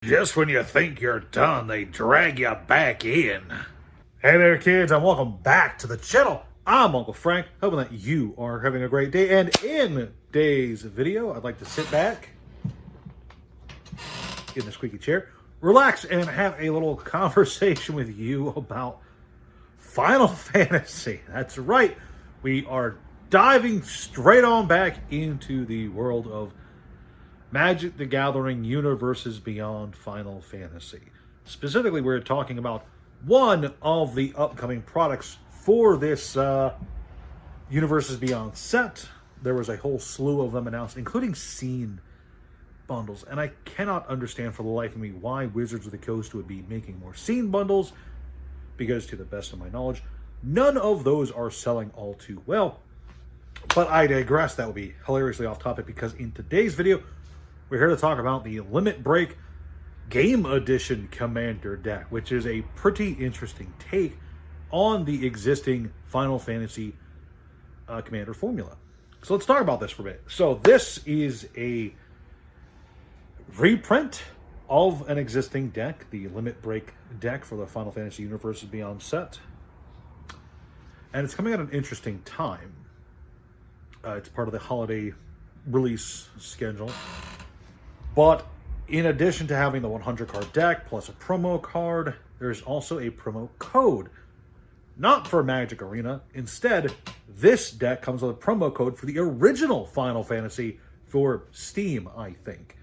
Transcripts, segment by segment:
Just when you think you're done, they drag you back in. Hey there, kids, and welcome back to the channel. I'm Uncle Frank, hoping that you are having a great day. And in today's video, I'd like to sit back in the squeaky chair, relax, and have a little conversation with you about Final Fantasy. That's right. We are diving straight on back into the world of Magic the Gathering Universes Beyond Final Fantasy. Specifically, we're talking about one of the upcoming products for this Universes Beyond set. There was a whole slew of them announced, including scene bundles. And I cannot understand for the life of me why Wizards of the Coast would be making more scene bundles, because to the best of my knowledge, none of those are selling all too well. But I digress. That would be hilariously off topic, because in today's video, we're here to talk about the Limit Break Game Edition Commander deck, which is a pretty interesting take on the existing Final Fantasy Commander formula. So let's talk about this for a bit. So this is a reprint of an existing deck, the Limit Break deck for the Final Fantasy Universes Beyond set. And it's coming at an interesting time. It's part of the holiday release schedule. But in addition to having the 100 card deck plus a promo card, there's also a promo code. Not for Magic Arena. Instead, this deck comes with a promo code for the original Final Fantasy for Steam, I think.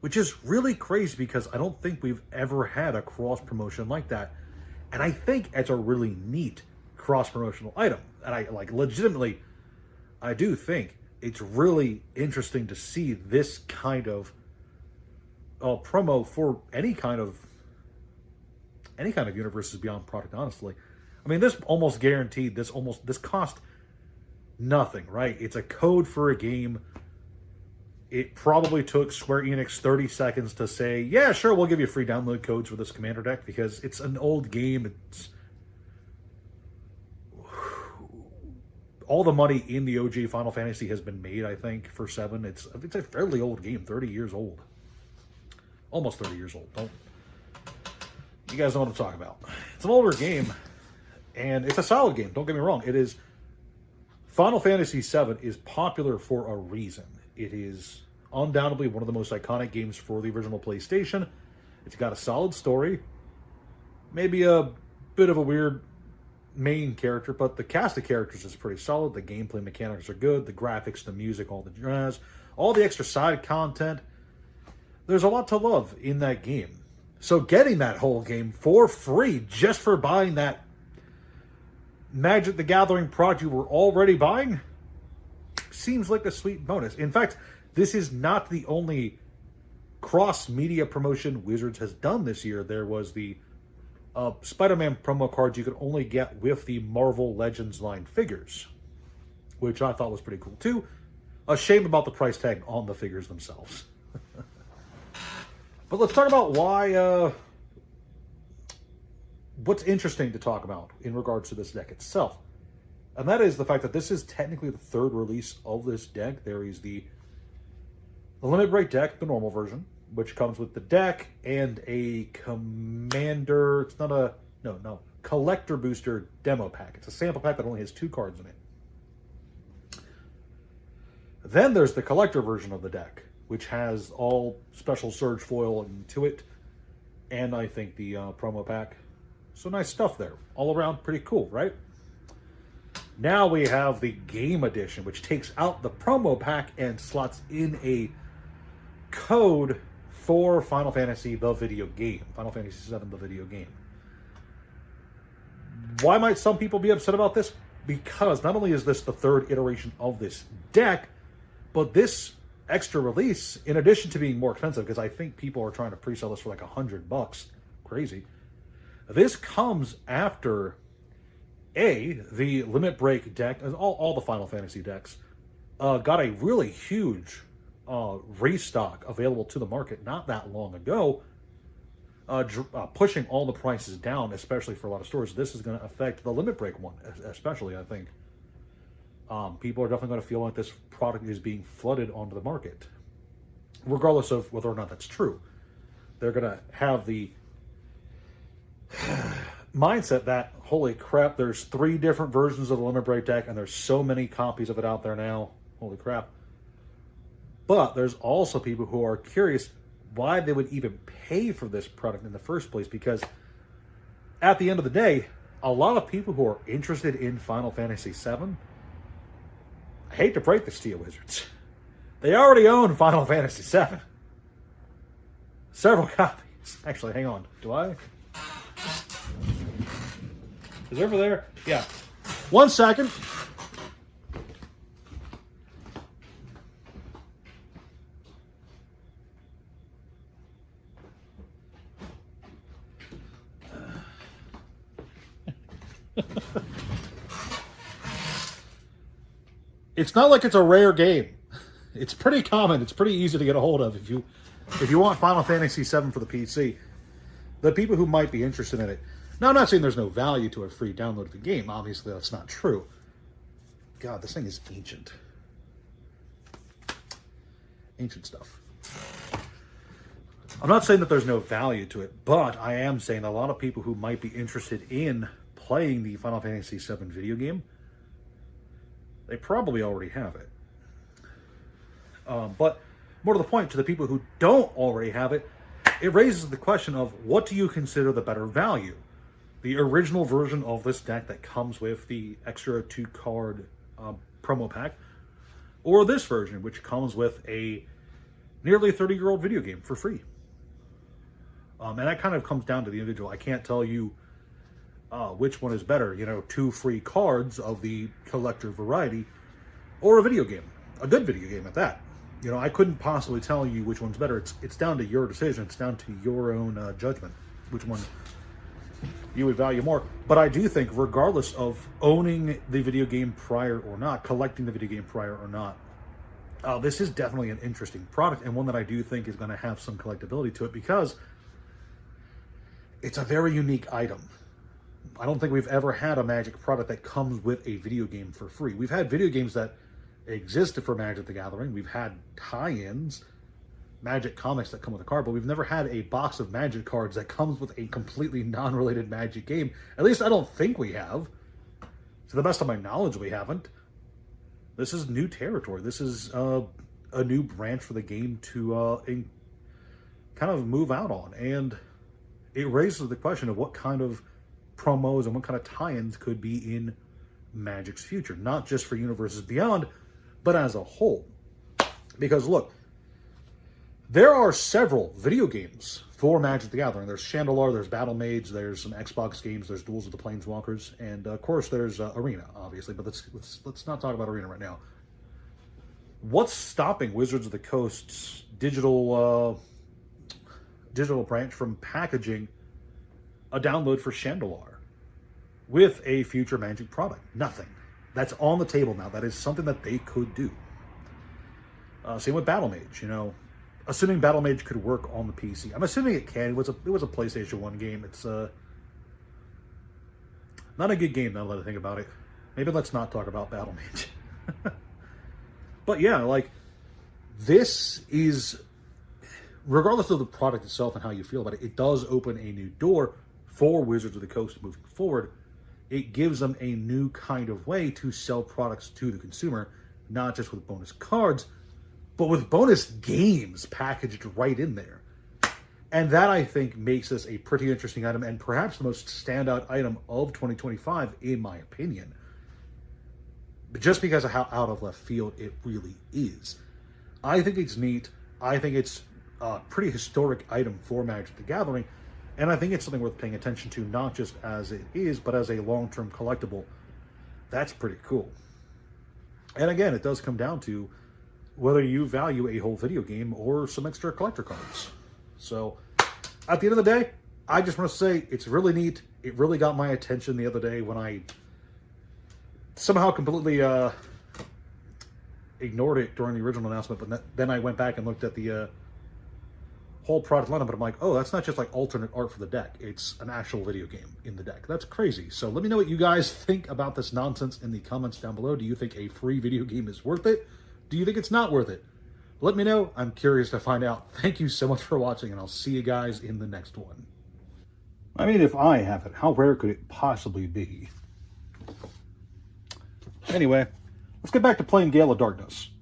Which is really crazy, because I don't think we've ever had a cross-promotion like that. And I think it's a really neat cross-promotional item. And I legitimately, I do think it's really interesting to see this kind of promo for any kind of Universes Beyond product, honestly. I mean, this almost guaranteed, this cost nothing, right? It's a code for a game. It probably took Square Enix 30 seconds to say, yeah, sure, we'll give you free download codes for this Commander deck, because it's an old game. It's all the money in the OG Final Fantasy has been made, I think, for 7. It's a fairly old game, 30 years old. Almost 30 years old. You guys know what I'm talking about. It's an older game, and it's a solid game. Don't get me wrong. It is. Final Fantasy VII is popular for a reason. It is undoubtedly one of the most iconic games for the original PlayStation. It's got a solid story. Maybe a bit of a weird main character, but the cast of characters is pretty solid. The gameplay mechanics are good. The graphics, the music, all the jazz, all the extra side content. There's a lot to love in that game. So getting that whole game for free just for buying that Magic the Gathering product you were already buying seems like a sweet bonus. In fact, this is not the only cross-media promotion Wizards has done this year. There was the Spider-Man promo cards you could only get with the Marvel Legends line figures, which I thought was pretty cool too. A shame about the price tag on the figures themselves. But let's talk about why, what's interesting to talk about in regards to this deck itself. And that is the fact that this is technically the third release of this deck. There is the Limit Break deck, the normal version, which comes with the deck and a Commander, it's not a, no, Collector Booster demo pack. It's a sample pack that only has 2 cards in it. Then there's the Collector version of the deck, which has all special Surge foil into it, and I think the promo pack. So nice stuff there. All around pretty cool, right? Now we have the Game Edition, which takes out the promo pack and slots in a code for Final Fantasy, the video game. Final Fantasy VII, the video game. Why might some people be upset about this? Because not only is this the third iteration of this deck, but this extra release, in addition to being more expensive, because I think people are trying to pre-sell this for like $100. Crazy. This comes after the Limit Break deck, all the Final Fantasy decks, got a really huge restock available to the market not that long ago, pushing all the prices down, especially for a lot of stores. This is going to affect the Limit Break one, especially, I think. People are definitely going to feel like this product is being flooded onto the market, regardless of whether or not that's true. they're going to have the mindset that, holy crap, there's 3 different versions of the Limit Break deck, and there's so many copies of it out there now. Holy crap. But there's also people who are curious why they would even pay for this product in the first place, because at the end of the day, a lot of people who are interested in Final Fantasy VII, I hate to break this to you, Wizards, they already own Final Fantasy VII. Several copies. Actually, hang on. Do I? Is it over there? Yeah. 1 second. It's not like it's a rare game. It's pretty common. It's pretty easy to get a hold of if you want Final Fantasy VII for the PC. The people who might be interested in it. Now, I'm not saying there's no value to a free download of the game. Obviously, that's not true. God, this thing is ancient. Ancient stuff. I'm not saying that there's no value to it, but I am saying a lot of people who might be interested in playing the Final Fantasy VII video game, they probably already have it. But more to the point, to the people who don't already have it, it raises the question of, what do you consider the better value? The original version of this deck that comes with the extra 2-card promo pack, or this version, which comes with a nearly 30-year-old video game for free? And that kind of comes down to the individual. I can't tell you which one is better, 2 free cards of the collector variety, or a video game, a good video game at that. I couldn't possibly tell you which one's better. It's down to your decision. It's down to your own judgment, which one you would value more. But I do think, regardless of owning the video game prior or not, collecting the video game prior or not, this is definitely an interesting product, and one that I do think is going to have some collectability to it, because it's a very unique item. I don't think we've ever had a Magic product that comes with a video game for free. We've had video games that existed for Magic the Gathering. We've had tie-ins, Magic comics that come with a card, but we've never had a box of Magic cards that comes with a completely non-related Magic game. At least I don't think we have. To the best of my knowledge, we haven't. This is new territory. This is a new branch for the game to kind of move out on. And it raises the question of what kind of promos and what kind of tie-ins could be in Magic's future. Not just for Universes Beyond, but as a whole. Because look, there are several video games for Magic the Gathering. There's Chandelar, there's Battle Mage, there's some Xbox games, there's Duels of the Planeswalkers, and of course there's Arena, obviously, but let's not talk about Arena right now. What's stopping Wizards of the Coast's digital branch from packaging a download for Chandelar with a future Magic product? Nothing. That's on the table now. That is something that they could do. Same with Battle Mage, assuming Battle Mage could work on the PC. I'm assuming it can. It was a PlayStation 1 game. It's not a good game now that I think about it. Maybe let's not talk about Battle Mage. But yeah, this is, regardless of the product itself and how you feel about it, it does open a new door for Wizards of the Coast moving forward. It gives them a new kind of way to sell products to the consumer, not just with bonus cards, but with bonus games packaged right in there. And that, I think, makes this a pretty interesting item, and perhaps the most standout item of 2025, in my opinion. But just because of how out of left field it really is. I think it's neat. I think it's a pretty historic item for Magic the Gathering, and I think it's something worth paying attention to, not just as it is, but as a long-term collectible. That's pretty cool. And again, it does come down to whether you value a whole video game or some extra collector cards. So, at the end of the day, I just want to say it's really neat. It really got my attention the other day when I somehow completely ignored it during the original announcement, but then I went back and looked at the whole product lineup, but I'm like, oh, that's not just alternate art for the deck. It's an actual video game in the deck. That's crazy. So let me know what you guys think about this nonsense in the comments down below. Do you think a free video game is worth it? Do you think it's not worth it? Let me know. I'm curious to find out. Thank you so much for watching, and I'll see you guys in the next one. I mean, if I have it, how rare could it possibly be? Anyway, let's get back to playing Gale of Darkness.